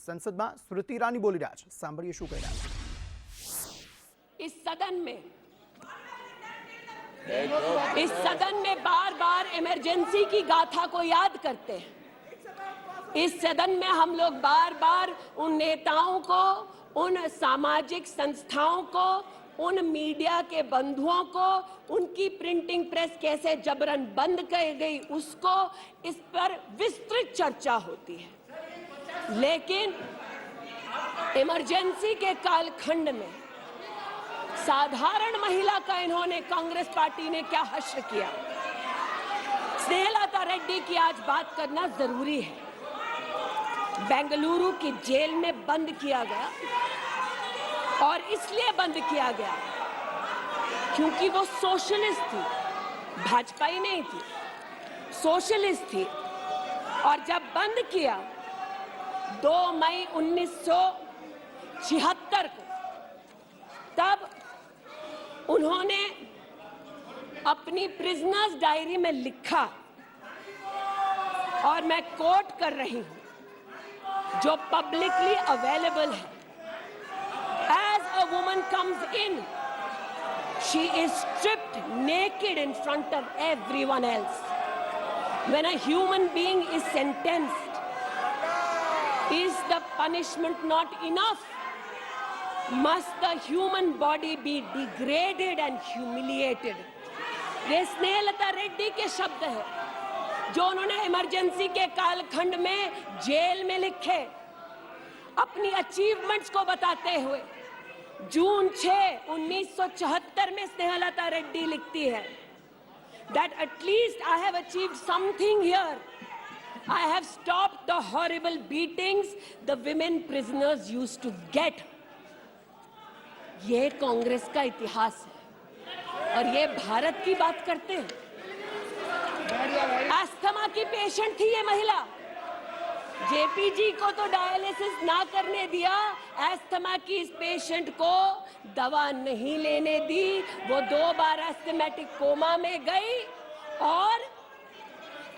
સંસદમાં સ્મૃતિ ઈરાની બોલી રહ્યા છે, સાંભળીએ શું કહી રહ્યા છે। इस सदन में बार बार इमरजेंसी की गाथा को याद करते हैं। इस सदन में हम लोग बार बार उन नेताओं को, उन सामाजिक संस्थाओं को, उन मीडिया के बंधुओं को, उनकी प्रिंटिंग प्रेस कैसे जबरन बंद कर गई उसको, इस पर विस्तृत चर्चा होती है। लेकिन इमरजेंसी के कालखंड में साधारण महिला का इन्होंने, कांग्रेस पार्टी ने क्या हश्र किया। स्नेहलता रेड्डी की आज बात करना जरूरी है। बेंगलुरु की जेल में बंद किया गया और इसलिए बंद किया गया क्योंकि वो सोशलिस्ट थी, भाजपाई नहीं थी, सोशलिस्ट थी। और जब बंद किया 2 मई 1976 को, तब उन्होंने अपनी प्रिजनर्स डायरी में लिखा, और मैं कोट कर रही हूं, जो पब्लिकली अवेलेबल है। As a woman comes in, she is stripped naked in front of everyone else. When a human being is sentenced, is the punishment not enough? Must the human body be degraded and humiliated? ये स्नेहलता रेड्डी के शब्द हैं जो उन्होंने emergency के कालखंड में jail में लिखे, अपनी अचीवमेंट्स को बताते हुए। जून 6, 1974 में स्नेहलता रेड्डी लिखती है that at least I have achieved something here. I have stopped the horrible beatings the women prisoners used to get. ये कांग्रेस का इतिहास है और ये भारत की बात करते हैं। अस्थमा की पेशेंट थी ये महिला, जेपीजी को तो डायलिसिस ना करने दिया, अस्थमा की इस पेशेंट को दवा नहीं लेने दी। वो 2 बार एस्थमेटिक कोमा में गई और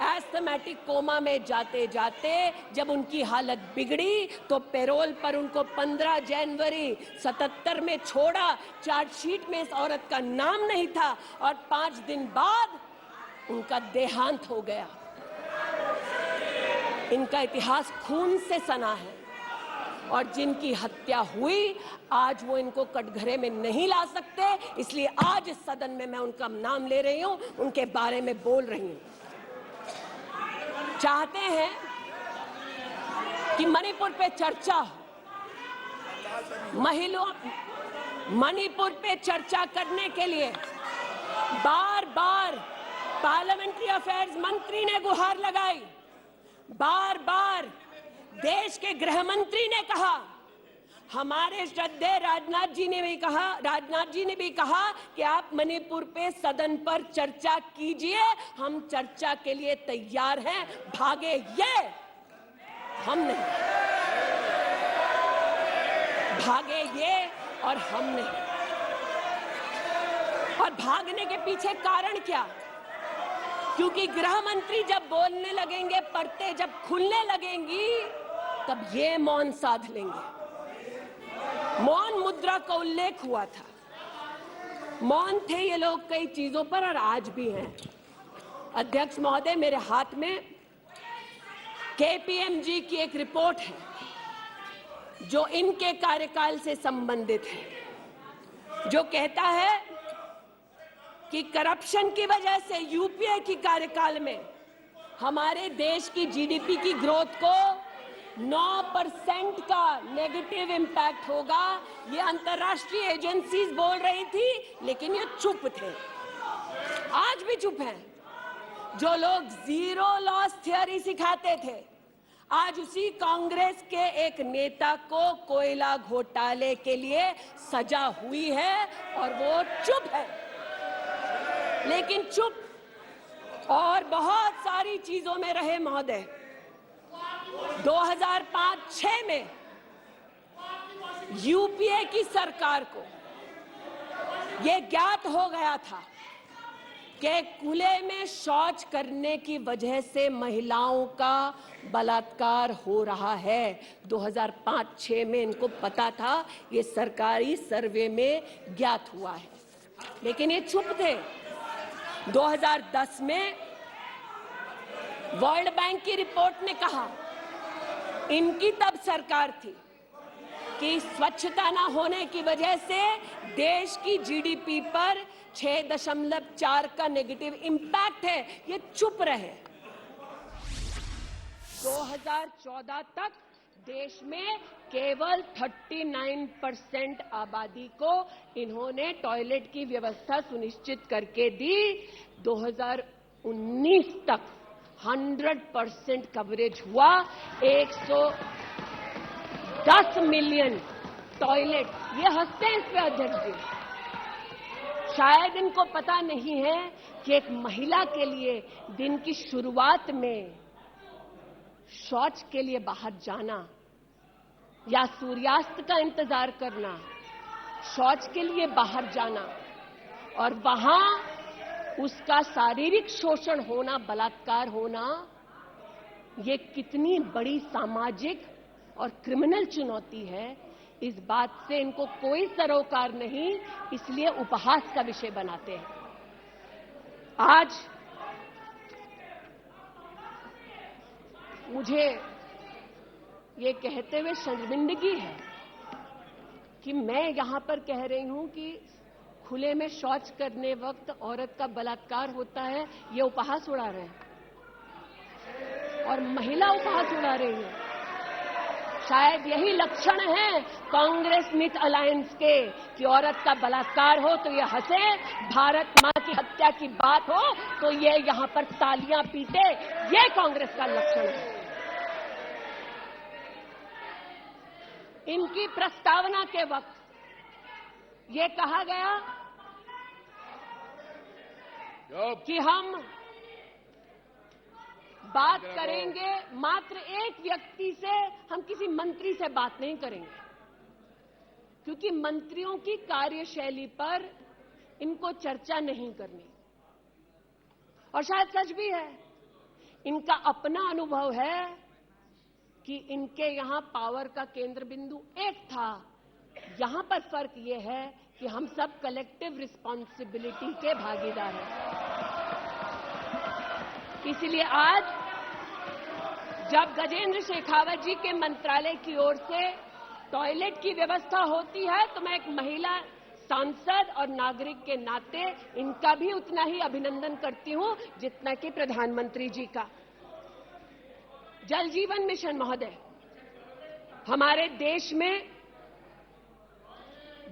एस्थमेटिक कोमा में जाते जाते जब उनकी हालत बिगड़ी तो पैरोल पर उनको 15 जनवरी 77 में छोड़ा। चार्जशीट में इस औरत का नाम नहीं था और 5 दिन बाद उनका देहांत हो गया। इनका इतिहास खून से सना है और जिनकी हत्या हुई आज वो इनको कटघरे में नहीं ला सकते, इसलिए आज इस सदन में मैं उनका नाम ले रही हूं, उनके बारे में बोल रही हूं। चाहते हैं कि मणिपुर पे चर्चा हो, मणिपुर पे चर्चा करने के लिए बार बार पार्लियामेंट्री अफेयर्स मंत्री ने गुहार लगाई, बार बार देश के गृह मंत्री ने कहा, हमारे श्रद्धेय राजनाथ जी ने भी कहा कि आप मणिपुर पे सदन पर चर्चा कीजिए, हम चर्चा के लिए तैयार हैं। भागे ये, हम नहीं। भागे ये और हम नहीं। और भागने के पीछे कारण क्या? क्योंकि गृह मंत्री जब बोलने लगेंगे, परतें जब खुलने लगेंगी, तब ये मौन साध लेंगे। मौन मुद्रा का उल्लेख हुआ था, मौन थे ये लोग कई चीजों पर और आज भी हैं। अध्यक्ष महोदय, मेरे हाथ में केपीएमजी की एक रिपोर्ट है जो इनके कार्यकाल से संबंधित है, जो कहता है कि करप्शन की वजह से यूपीए की कार्यकाल में हमारे देश की जीडीपी की ग्रोथ को 9% का नेगेटिव इंपैक्ट होगा। ये अंतर्राष्ट्रीय एजेंसीज बोल रही थी, लेकिन ये चुप थे, आज भी चुप हैं। जो लोग जीरो लॉस थ्योरी सिखाते थे, आज उसी कांग्रेस के एक नेता को कोयला घोटाले के लिए सजा हुई है और वो चुप है। लेकिन चुप और बहुत सारी चीजों में रहे महोदय। 2005-6 में यूपीए की सरकार को यह ज्ञात हो गया था कि खुले में शौच करने की वजह से महिलाओं का बलात्कार हो रहा है। 2005-6 में इनको पता था, ये सरकारी सर्वे में ज्ञात हुआ है, लेकिन ये चुप थे। 2010 में वर्ल्ड बैंक की रिपोर्ट ने कहा, इनकी तब सरकार थी, कि स्वच्छता न होने की वजह से देश की जीडीपी पर 6.4 का नेगेटिव इंपैक्ट है। ये चुप रहे। 2014 तक देश में केवल 39% आबादी को इन्होंने टॉयलेट की व्यवस्था सुनिश्चित करके दी। 2019 तक 100% कवरेज हुआ। 110 मिलियन टॉयलेट। ये हंसते हैं इस पे अध्यक्ष जी। शायद इनको पता नहीं है कि एक महिला के लिए दिन की शुरुआत में शौच के लिए बाहर जाना या सूर्यास्त का इंतजार करना, शौच के लिए बाहर जाना और वहां उसका शारीरिक शोषण होना, बलात्कार होना, ये कितनी बड़ी सामाजिक और क्रिमिनल चुनौती है, इस बात से इनको कोई सरोकार नहीं, इसलिए उपहास का विषय बनाते हैं। आज मुझे ये कहते हुए शर्मिंदगी है कि मैं यहां पर कह रही हूं कि खुले में शौच करने वक्त औरत का बलात्कार होता है, ये उपहास उड़ा रहे हैं और महिला उपहास उड़ा रही है। शायद यही लक्षण है कांग्रेस मिथ अलायंस के कि औरत का बलात्कार हो तो ये हंसे, भारत मां की हत्या की बात हो तो ये यहां पर तालियां पीटे। ये कांग्रेस का लक्षण है। इनकी प्रस्तावना के वक्त ये कहा गया कि हम बात करेंगे मात्र एक व्यक्ति से, हम किसी मंत्री से बात नहीं करेंगे, क्योंकि मंत्रियों की कार्यशैली पर इनको चर्चा नहीं करनी। और शायद सच भी है, इनका अपना अनुभव है कि इनके यहां पावर का केंद्र बिंदु एक था। यहां पर फर्क यह है कि हम सब कलेक्टिव रिस्पॉन्सिबिलिटी के भागीदार हैं। इसलिए आज जब गजेंद्र शेखावत जी के मंत्रालय की ओर से टॉयलेट की व्यवस्था होती है, तो मैं एक महिला सांसद और नागरिक के नाते इनका भी उतना ही अभिनंदन करती हूं जितना कि प्रधानमंत्री जी का। जल जीवन मिशन महोदय, हमारे देश में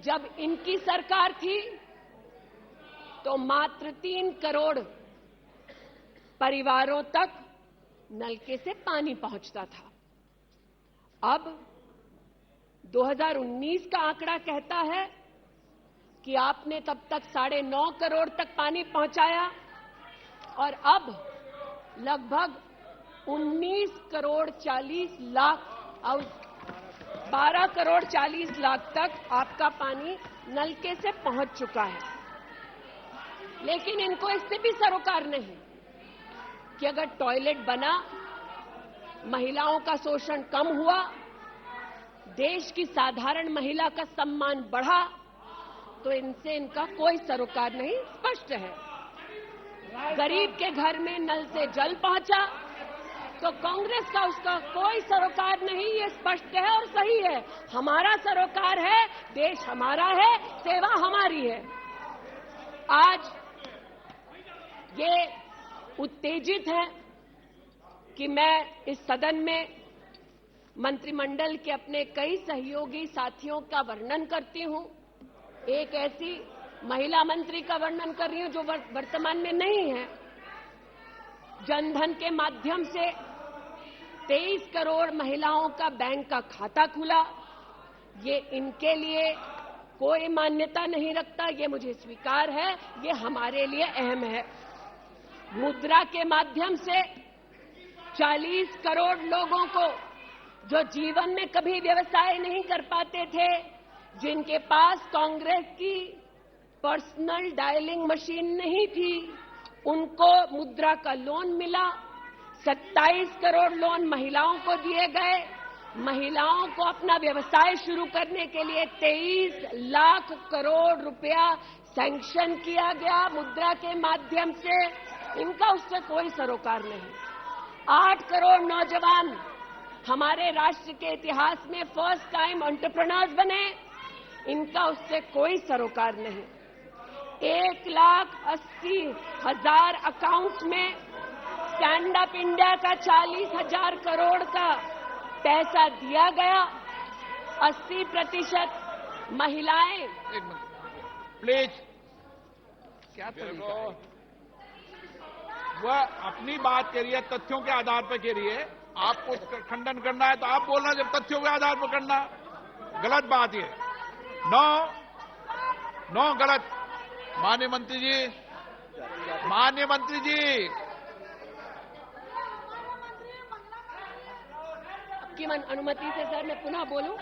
जब इनकी सरकार थी तो मात्र 3 करोड़ परिवारों तक नलके से पानी पहुंचता था। अब 2019 का आंकड़ा कहता है कि आपने तब तक 9.5 करोड़ तक पानी पहुंचाया और अब लगभग 19 करोड़ 40 लाख और 12 करोड़ 40 लाख तक आपका पानी नलके से पहुंच चुका है। लेकिन इनको इससे भी सरोकार नहीं कि अगर टॉयलेट बना, महिलाओं का शोषण कम हुआ, देश की साधारण महिला का सम्मान बढ़ा, तो इनसे इनका कोई सरोकार नहीं। स्पष्ट है, गरीब के घर में नल से जल पहुंचा तो कांग्रेस का उसका कोई सरोकार नहीं। ये स्पष्ट है और सही है। हमारा सरोकार है, देश हमारा है, सेवा हमारी है। आज ये उत्तेजित है कि मैं इस सदन में मंत्रिमंडल के अपने कई सहयोगी साथियों का वर्णन करती हूं। एक ऐसी महिला मंत्री का वर्णन कर रही हूं जो वर्तमान में नहीं है। जनधन के माध्यम से 23 करोड़ महिलाओं का बैंक का खाता खुला। ये इनके लिए कोई मान्यता नहीं रखता, ये मुझे स्वीकार है, ये हमारे लिए अहम है। मुद्रा के माध्यम से 40 करोड़ लोगों को जो जीवन में कभी व्यवसाय नहीं कर पाते थे, जिनके पास कांग्रेस की पर्सनल डायलिंग मशीन नहीं थी, उनको मुद्रा का लोन मिला, 27 करोड़ लोन महिलाओं को दिए गए। महिलाओं को अपना व्यवसाय शुरू करने के लिए 23 लाख करोड़ रुपया सैंक्शन किया गया मुद्रा के माध्यम से। इनका उससे कोई सरोकार नहीं। 8 करोड़ नौजवान हमारे राष्ट्र के इतिहास में फर्स्ट टाइम एंटरप्रेन्योर्स बने। इनका उससे कोई सरोकार नहीं। 1,80,000 अकाउंट्स में स्टैंड अप इंडिया का 40,000 करोड़ का पैसा दिया गया। 80% महिलाएं। एक मिनट प्लीज। क्या तरीका है? वह अपनी बात करिए, तथ्यों के आधार पर करिए। आपको खंडन करना है तो आप बोलना, जब तथ्यों के आधार पर करना गलत बात है। नो गलत। माननीय मंत्री जी की अनुमति से सर मैं पुनः बोलूं।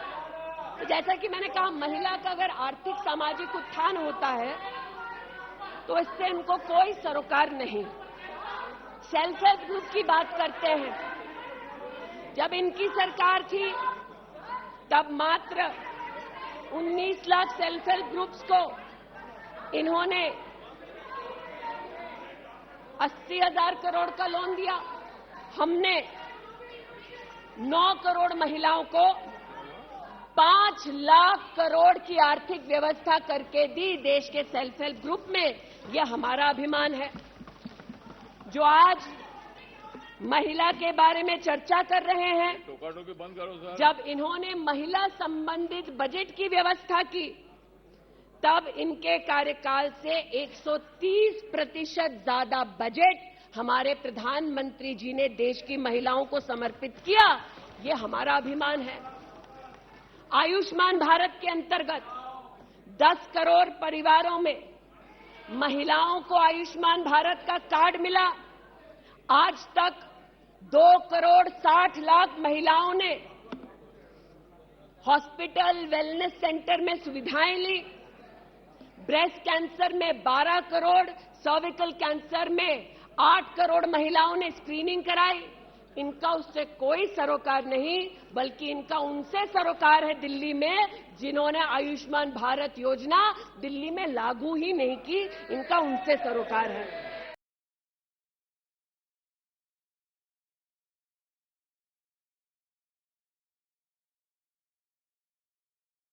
तो जैसा कि मैंने कहा, महिला का अगर आर्थिक सामाजिक उत्थान होता है तो इससे इनको कोई सरोकार नहीं। सेल्फ हेल्प ग्रुप की बात करते हैं। जब इनकी सरकार थी तब मात्र 19 लाख सेल्फ हेल्प ग्रुप्स को इन्होंने 80,000 करोड़ का लोन दिया। हमने 9 करोड़ महिलाओं को 5 लाख करोड़ की आर्थिक व्यवस्था करके दी देश के सेल्फ हेल्प ग्रुप में। यह हमारा अभिमान है। जो आज महिला के बारे में चर्चा कर रहे हैं, टोका-टोकी बंद करो सर। जब इन्होंने महिला संबंधित बजट की व्यवस्था की तब इनके कार्यकाल से 130% ज्यादा बजट हमारे प्रधानमंत्री जी ने देश की महिलाओं को समर्पित किया। ये हमारा अभिमान है। आयुष्मान भारत के अंतर्गत 10 करोड़ परिवारों में महिलाओं को आयुष्मान भारत का कार्ड मिला। आज तक 2 करोड़ 60 लाख महिलाओं ने हॉस्पिटल वेलनेस सेंटर में सुविधाएं ली। ब्रेस्ट कैंसर में 12 करोड़, सर्विकल कैंसर में 8 करोड़ महिलाओं ने स्क्रीनिंग कराई। इनका उससे कोई सरोकार नहीं, बल्कि इनका उनसे सरोकार है दिल्ली में, जिन्होंने आयुष्मान भारत योजना दिल्ली में लागू ही नहीं की। इनका उनसे सरोकार है।